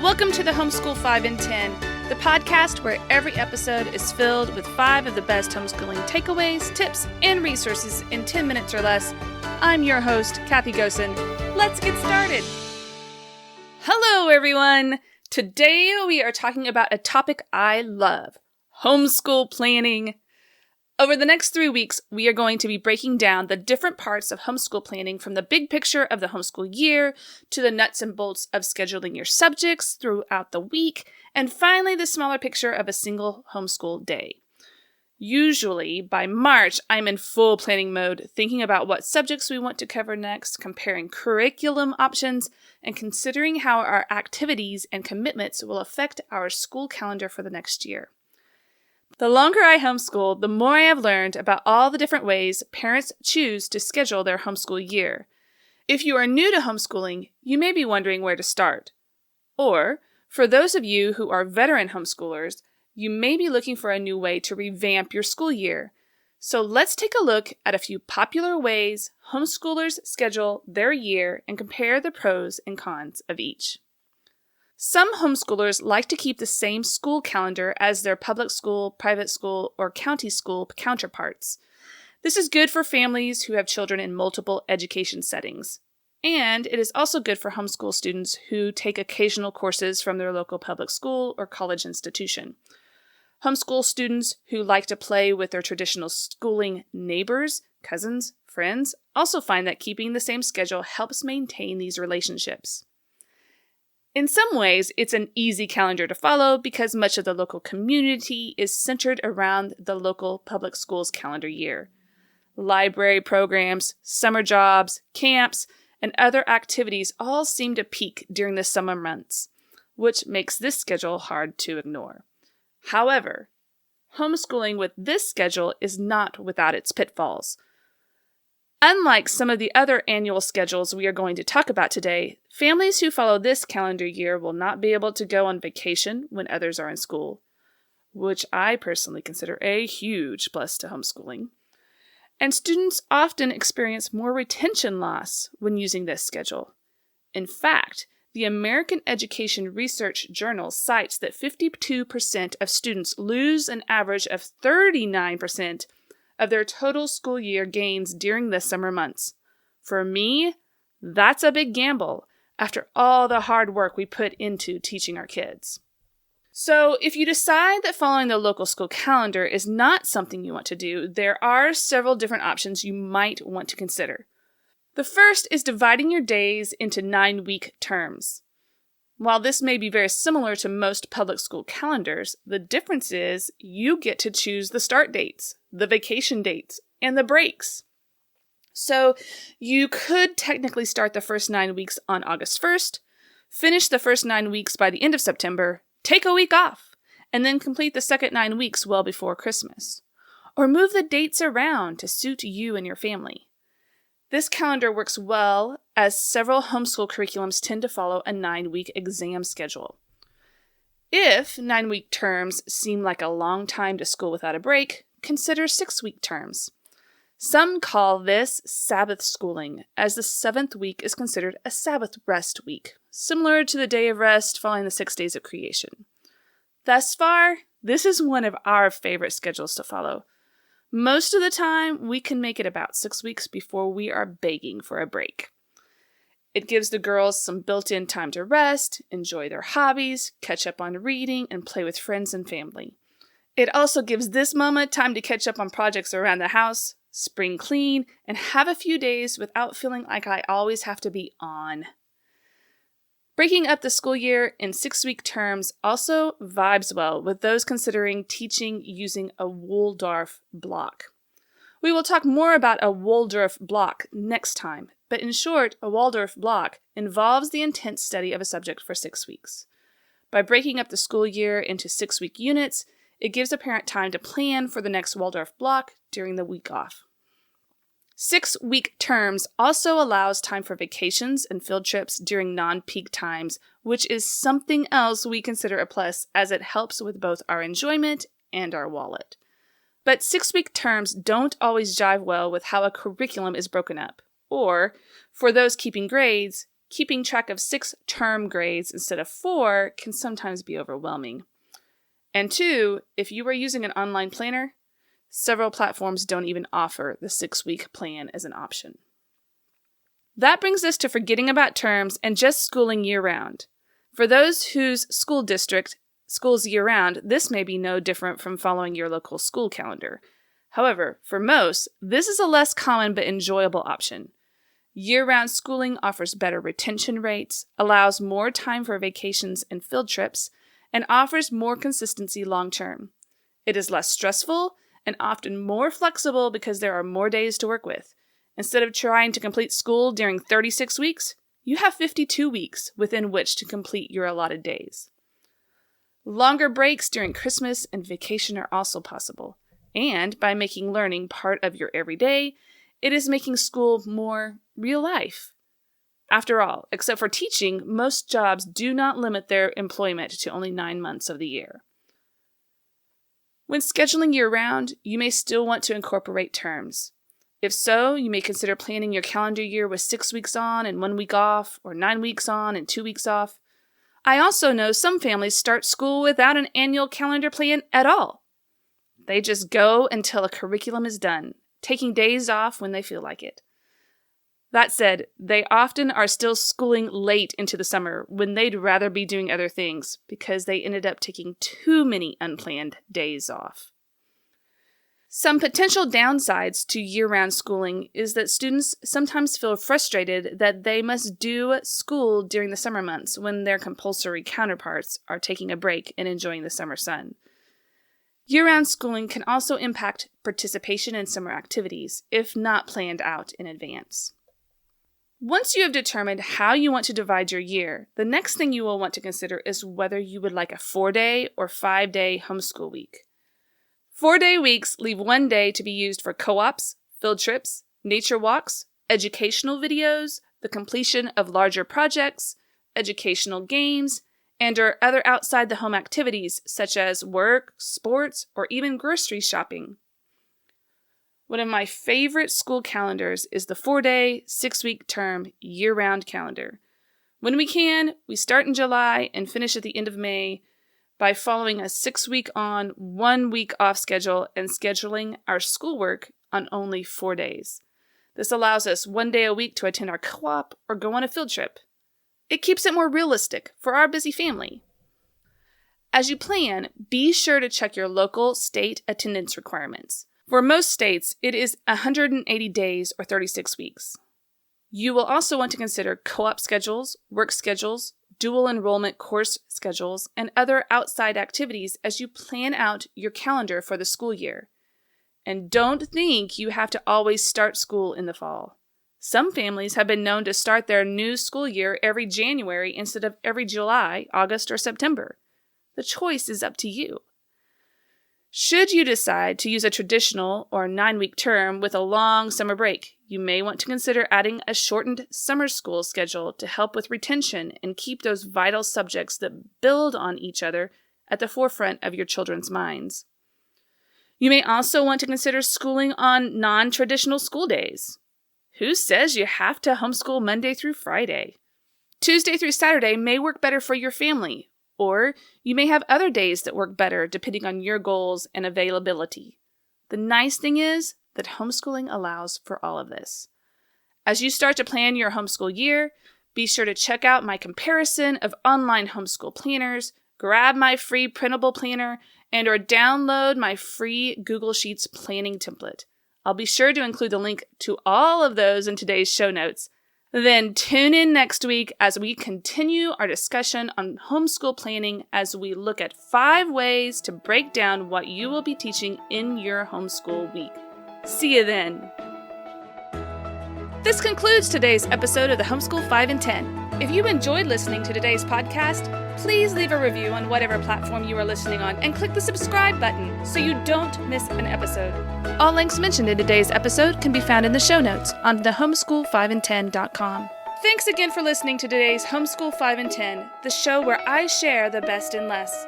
Welcome to the Homeschool 5 in 10, the podcast where every episode is filled with 5 of the best homeschooling takeaways, tips, and resources in 10 minutes or less. I'm your host, Kathy Gosen. Let's get started. Hello, everyone. Today we are talking about a topic I love, homeschool planning. Over the next 3 weeks, we are going to be breaking down the different parts of homeschool planning, from the big picture of the homeschool year to the nuts and bolts of scheduling your subjects throughout the week, and finally the smaller picture of a single homeschool day. Usually, by March, I'm in full planning mode, thinking about what subjects we want to cover next, comparing curriculum options, and considering how our activities and commitments will affect our school calendar for the next year. The longer I homeschool, the more I have learned about all the different ways parents choose to schedule their homeschool year. If you are new to homeschooling, you may be wondering where to start. Or, for those of you who are veteran homeschoolers, you may be looking for a new way to revamp your school year. So let's take a look at a few popular ways homeschoolers schedule their year and compare the pros and cons of each. Some homeschoolers like to keep the same school calendar as their public school, private school, or county school counterparts. This is good for families who have children in multiple education settings. And it is also good for homeschool students who take occasional courses from their local public school or college institution. Homeschool students who like to play with their traditional schooling neighbors, cousins, friends also find that keeping the same schedule helps maintain these relationships. In some ways, it's an easy calendar to follow because much of the local community is centered around the local public school's calendar year. Library programs, summer jobs, camps, and other activities all seem to peak during the summer months, which makes this schedule hard to ignore. However, homeschooling with this schedule is not without its pitfalls. Unlike some of the other annual schedules we are going to talk about today, families who follow this calendar year will not be able to go on vacation when others are in school, which I personally consider a huge plus to homeschooling. And students often experience more retention loss when using this schedule. In fact, the American Education Research Journal cites that 52% of students lose an average of 39% of their total school year gains during the summer months. For me, that's a big gamble after all the hard work we put into teaching our kids. So if you decide that following the local school calendar is not something you want to do, there are several different options you might want to consider. The first is dividing your days into 9-week terms. While this may be very similar to most public school calendars, the difference is you get to choose the start dates, the vacation dates, and the breaks. So you could technically start the first 9 weeks on August 1st, finish the first 9 weeks by the end of September, take a week off, and then complete the second 9 weeks well before Christmas. Or move the dates around to suit you and your family. This calendar works well as several homeschool curriculums tend to follow a 9-week exam schedule. If 9-week terms seem like a long time to school without a break, consider 6-week terms. Some call this Sabbath schooling, as the 7th week is considered a Sabbath rest week, similar to the day of rest following the 6 days of creation. Thus far, this is one of our favorite schedules to follow. Most of the time, we can make it about 6 weeks before we are begging for a break. It gives the girls some built-in time to rest, enjoy their hobbies, catch up on reading, and play with friends and family. It also gives this mama time to catch up on projects around the house, spring clean, and have a few days without feeling like I always have to be on. Breaking up the school year in 6-week terms also vibes well with those considering teaching using a Waldorf block. We will talk more about a Waldorf block next time, but in short, a Waldorf block involves the intense study of a subject for 6 weeks. By breaking up the school year into 6-week units, it gives a parent time to plan for the next Waldorf block during the week off. 6-week terms also allows time for vacations and field trips during non-peak times, which is something else we consider a plus as it helps with both our enjoyment and our wallet. But 6-week terms don't always jive well with how a curriculum is broken up, or, for those keeping grades, keeping track of 6 term grades instead of 4 can sometimes be overwhelming. And 2, if you are using an online planner, several platforms don't even offer the 6-week plan as an option. That brings us to forgetting about terms and just schooling year-round. For those whose school district schools year-round, this may be no different from following your local school calendar. However, for most, this is a less common but enjoyable option. Year-round schooling offers better retention rates, allows more time for vacations and field trips, and offers more consistency long-term. It is less stressful and often more flexible because there are more days to work with. Instead of trying to complete school during 36 weeks, you have 52 weeks within which to complete your allotted days. Longer breaks during Christmas and vacation are also possible, and by making learning part of your everyday, it is making school more real life. After all, except for teaching, most jobs do not limit their employment to only 9 months of the year. When scheduling year-round, you may still want to incorporate terms. If so, you may consider planning your calendar year with 6 weeks on and 1 week off, or 9 weeks on and 2 weeks off. I also know some families start school without an annual calendar plan at all. They just go until a curriculum is done, taking days off when they feel like it. That said, they often are still schooling late into the summer when they'd rather be doing other things because they ended up taking too many unplanned days off. Some potential downsides to year-round schooling is that students sometimes feel frustrated that they must do school during the summer months when their compulsory counterparts are taking a break and enjoying the summer sun. Year-round schooling can also impact participation in summer activities if not planned out in advance. Once you have determined how you want to divide your year, the next thing you will want to consider is whether you would like a 4-day or 5-day homeschool week. 4-day weeks leave 1 day to be used for co-ops, field trips, nature walks, educational videos, the completion of larger projects, educational games, and/or other outside-the-home activities such as work, sports, or even grocery shopping. One of my favorite school calendars is the 4-day, 6-week term, year-round calendar. When we can, we start in July and finish at the end of May by following a 6-week on, 1 week off schedule and scheduling our schoolwork on only 4 days. This allows us 1 day a week to attend our co-op or go on a field trip. It keeps it more realistic for our busy family. As you plan, be sure to check your local state attendance requirements. For most states, it is 180 days or 36 weeks. You will also want to consider co-op schedules, work schedules, dual enrollment course schedules, and other outside activities as you plan out your calendar for the school year. And don't think you have to always start school in the fall. Some families have been known to start their new school year every January instead of every July, August, or September. The choice is up to you. Should you decide to use a traditional or 9-week term with a long summer break, you may want to consider adding a shortened summer school schedule to help with retention and keep those vital subjects that build on each other at the forefront of your children's minds. You may also want to consider schooling on non-traditional school days. Who says you have to homeschool Monday through Friday? Tuesday through Saturday may work better for your family, or you may have other days that work better depending on your goals and availability. The nice thing is that homeschooling allows for all of this. As you start to plan your homeschool year, be sure to check out my comparison of online homeschool planners, grab my free printable planner, and/or download my free Google Sheets planning template. I'll be sure to include the link to all of those in today's show notes. Then tune in next week as we continue our discussion on homeschool planning as we look at 5 ways to break down what you will be teaching in your homeschool week. See you then. This concludes today's episode of the Homeschool 5 in 10. If you enjoyed listening to today's podcast, please leave a review on whatever platform you are listening on and click the subscribe button so you don't miss an episode. All links mentioned in today's episode can be found in the show notes on the homeschool5in10.com. Thanks again for listening to today's Homeschool 5 in 10, the show where I share the best and less.